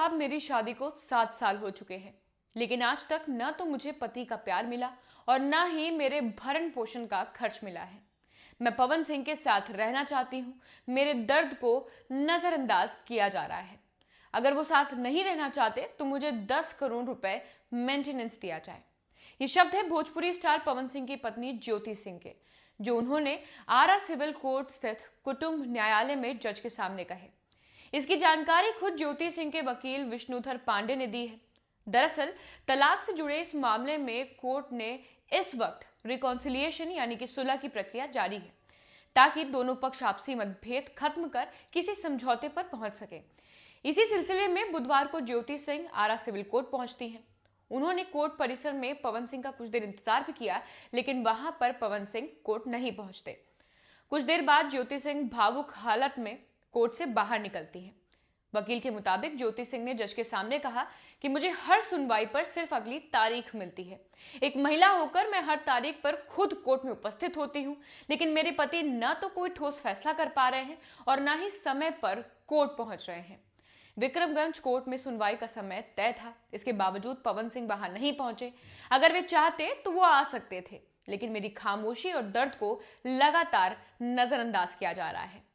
साहब, मेरी शादी को 7 साल हो चुके हैं, लेकिन आज तक न तो मुझे पति का प्यार मिला और न ही मेरे भरण पोषण का खर्च मिला है। मैं पवन सिंह के साथ रहना चाहती हूँ। मेरे दर्द को नजरअंदाज किया जा रहा है। अगर वो साथ नहीं रहना चाहते तो मुझे 10 करोड़ रुपए मेंटेनेंस दिया जाए। ये शब्द है भोजपुरी स्टार पवन सिंह की पत्नी ज्योति सिंह के, जो उन्होंने आरा सिविल कोर्ट स्थित कुटुंब न्यायालय में जज के सामने कहे। इसकी जानकारी खुद ज्योति सिंह के वकील विष्णुधर पांडे ने दी है। दरअसल तलाक से जुड़े इस मामले में कोर्ट ने इस वक्त रिकॉन्सिलिएशन यानी कि सुलह की प्रक्रिया जारी है, ताकि दोनों पक्ष आपसी मतभेद खत्म कर किसी समझौते पर पहुंच सके। इसी सिलसिले में बुधवार को ज्योति सिंह आरा सिविल कोर्ट पहुंचती हैं। उन्होंने कोर्ट परिसर में पवन सिंह का कुछ देर इंतजार भी किया, लेकिन वहां पर पवन सिंह कोर्ट नहीं पहुंचते। कुछ देर बाद ज्योति सिंह भावुक हालत में कोर्ट से बाहर निकलती हैं। वकील के मुताबिक ज्योति सिंह ने जज के सामने कहा कि मुझे हर सुनवाई पर सिर्फ अगली तारीख मिलती है। एक महिला होकर मैं हर तारीख पर खुद कोर्ट में उपस्थित होती हूँ, लेकिन मेरे पति न तो कोई ठोस फैसला कर पा रहे हैं और न ही समय पर कोर्ट पहुंच रहे हैं। विक्रमगंज कोर्ट में सुनवाई का समय तय था, इसके बावजूद पवन सिंह वहां नहीं पहुंचे। अगर वे चाहते तो वो आ सकते थे, लेकिन मेरी खामोशी और दर्द को लगातार नजरअंदाज किया जा रहा है।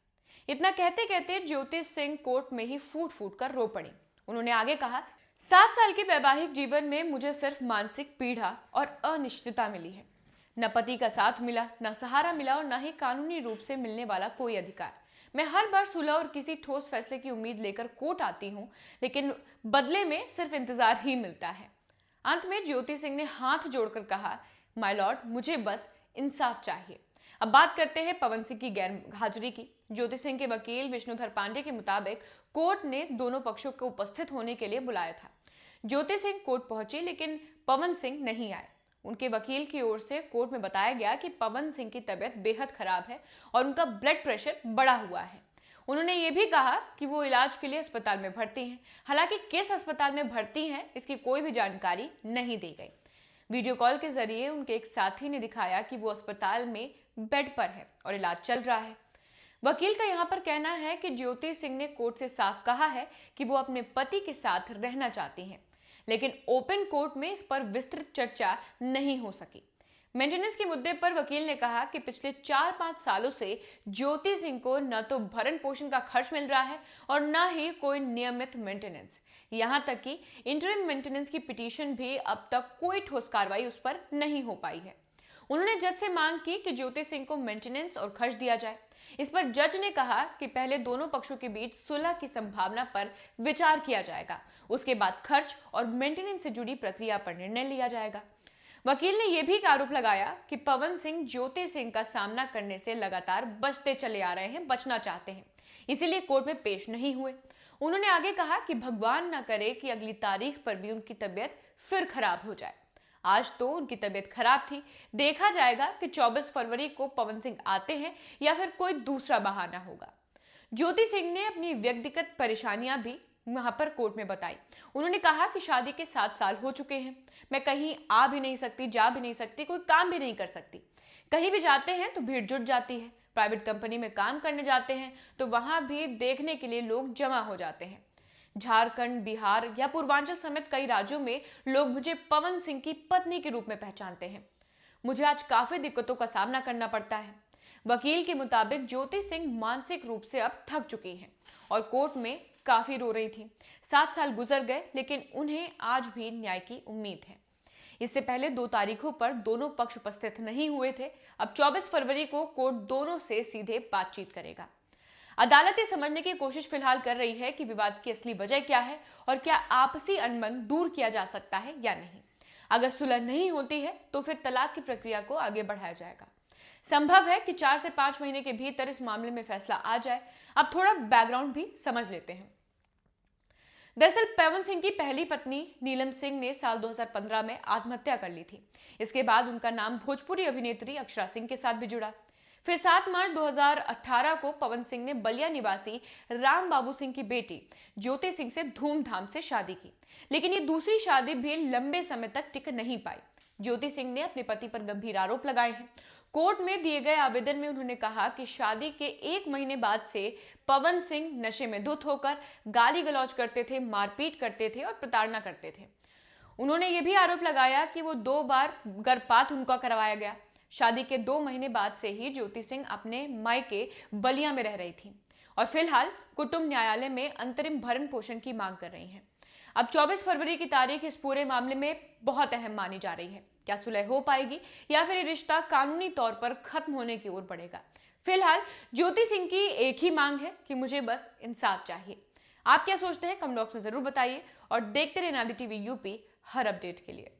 इतना कहते कहते ज्योति सिंह कोर्ट में ही फूट फूट कर रो पड़ी। उन्होंने आगे कहा, 7 साल के वैवाहिक जीवन में मुझे सिर्फ मानसिक पीड़ा और अनिश्चितता मिली है। न पति का साथ मिला, न सहारा मिला और न ही कानूनी रूप से मिलने वाला कोई अधिकार। मैं हर बार सुलह और किसी ठोस फैसले की उम्मीद लेकर कोर्ट आती हूँ, लेकिन बदले में सिर्फ इंतजार ही मिलता है। अंत में ज्योति सिंह ने हाथ जोड़कर कहा, माय लॉर्ड, मुझे बस इंसाफ चाहिए। अब बात करते हैं पवन सिंह की गैर हाजिरी की। ज्योति सिंह के वकील विष्णुधर पांडे के मुताबिक कोर्ट ने दोनों पक्षों को उपस्थित होने के लिए बुलाया था। ज्योति सिंह कोर्ट पहुंची, लेकिन पवन सिंह नहीं आए। उनके वकील की ओर से कोर्ट में बताया गया कि पवन सिंह की तबीयत बेहद खराब है और उनका ब्लड प्रेशर बढ़ा हुआ है। उन्होंने ये भी कहा कि वो इलाज के लिए अस्पताल में भर्ती हैं। हालांकि किस अस्पताल में भर्ती हैं, इसकी कोई भी जानकारी नहीं दी गई। वीडियो कॉल के जरिए उनके एक साथी ने दिखाया कि वो अस्पताल में बेड पर है और इलाज चल रहा है। वकील का यहाँ पर कहना है कि ज्योति सिंह ने कोर्ट से साफ कहा है कि वो अपने पति के साथ रहना चाहती हैं, लेकिन ओपन कोर्ट में इस पर विस्तृत चर्चा नहीं हो सकी। मेंटेनेंस के मुद्दे पर वकील ने कहा कि पिछले 4-5 सालों से ज्योति सिंह को न तो भरण पोषण का खर्च मिल रहा है और न ही कोई नियमित मेंटेनेंस। यहाँ तक कि इंटरिम मेंटेनेंस की पिटीशन भी अब तक कोई ठोस कार्रवाई उस पर नहीं हो पाई है। उन्होंने जज से मांग की कि ज्योति सिंह को मेंटेनेंस और खर्च दिया जाए। इस पर जज ने कहा कि पहले दोनों पक्षों के बीच सुलह की संभावना पर विचार किया जाएगा, उसके बाद खर्च और मेंटेनेंस से जुड़ी प्रक्रिया पर निर्णय लिया जाएगा। वकील ने यह भी आरोप लगाया कि पवन सिंह ज्योति सिंह का सामना करने से लगातार बचते चले आ रहे हैं, बचना चाहते हैं, इसीलिए कोर्ट में पेश नहीं हुए। उन्होंने आगे कहा कि भगवान न करे कि अगली तारीख पर भी उनकी तबीयत फिर खराब हो जाए। आज तो उनकी तबीयत खराब थी, देखा जाएगा कि 24 फरवरी को पवन सिंह आते हैं या फिर कोई दूसरा बहाना होगा। ज्योति सिंह ने अपनी व्यक्तिगत परेशानियां भी वहां पर कोर्ट में बताई। उन्होंने कहा कि शादी के 7 साल हो चुके हैं, मैं कहीं आ भी नहीं सकती, जा भी नहीं सकती, कोई काम भी नहीं कर सकती। कहीं भी जाते हैं तो भीड़ जुट जाती है। प्राइवेट कंपनी में काम करने जाते हैं तो वहां भी देखने के लिए लोग जमा हो जाते हैं। झारखंड, बिहार या पूर्वांचल समेत कई राज्यों में लोग मुझे पवन सिंह की पत्नी के रूप में पहचानते हैं। मुझे आज काफी दिक्कतों का सामना करना पड़ता है। वकील के मुताबिक ज्योति सिंह मानसिक रूप से अब थक चुकी हैं और कोर्ट में काफी रो रही थी। 7 साल गुजर गए, लेकिन उन्हें आज भी न्याय की उम्मीद है। इससे पहले 2 तारीखों पर दोनों पक्ष उपस्थित नहीं हुए थे। अब 24 फरवरी को कोर्ट दोनों से सीधे बातचीत करेगा। अदालत ये समझने की कोशिश फिलहाल कर रही है कि विवाद की असली वजह क्या है और क्या आपसी अनबन दूर किया जा सकता है या नहीं। अगर सुलह नहीं होती है तो फिर तलाक की प्रक्रिया को आगे बढ़ाया जाएगा। संभव है कि 4 से 5 महीने के भीतर इस मामले में फैसला आ जाए। अब थोड़ा बैकग्राउंड भी समझ लेते हैं। दरअसल पवन सिंह की पहली पत्नी नीलम सिंह ने साल 2015 में आत्महत्या कर ली थी। इसके बाद उनका नाम भोजपुरी अभिनेत्री अक्षरा सिंह के साथ भी जुड़ा। फिर 7 मार्च 2018 को पवन सिंह ने बलिया निवासी राम बाबू सिंह की बेटी ज्योति सिंह से धूमधाम से शादी की, लेकिन ये दूसरी शादी भी लंबे समय तक टिक नहीं पाई। ज्योति सिंह ने अपने पति पर गंभीर आरोप लगाए हैं। कोर्ट में दिए गए आवेदन में उन्होंने कहा कि शादी के 1 महीने बाद से पवन सिंह नशे में धुत होकर गाली गलौज करते थे, मारपीट करते थे और प्रताड़ना करते थे। उन्होंने ये भी आरोप लगाया कि वो 2 बार गर्भपात उनका करवाया गया। शादी के 2 महीने बाद से ही ज्योति सिंह अपने मायके बलिया में रह रही थी और फिलहाल कुटुंब न्यायालय में अंतरिम भरण पोषण की मांग कर रही हैं। अब 24 फरवरी की तारीख इस पूरे मामले में बहुत अहम मानी जा रही है। क्या सुलह हो पाएगी या फिर ये रिश्ता कानूनी तौर पर खत्म होने की ओर बढ़ेगा? फिलहाल ज्योति सिंह की एक ही मांग है कि मुझे बस इंसाफ चाहिए। आप क्या सोचते हैं? कमेंट बॉक्स में जरूर बताइए और देखते रहिए आदि टीवी यूपी हर अपडेट के लिए।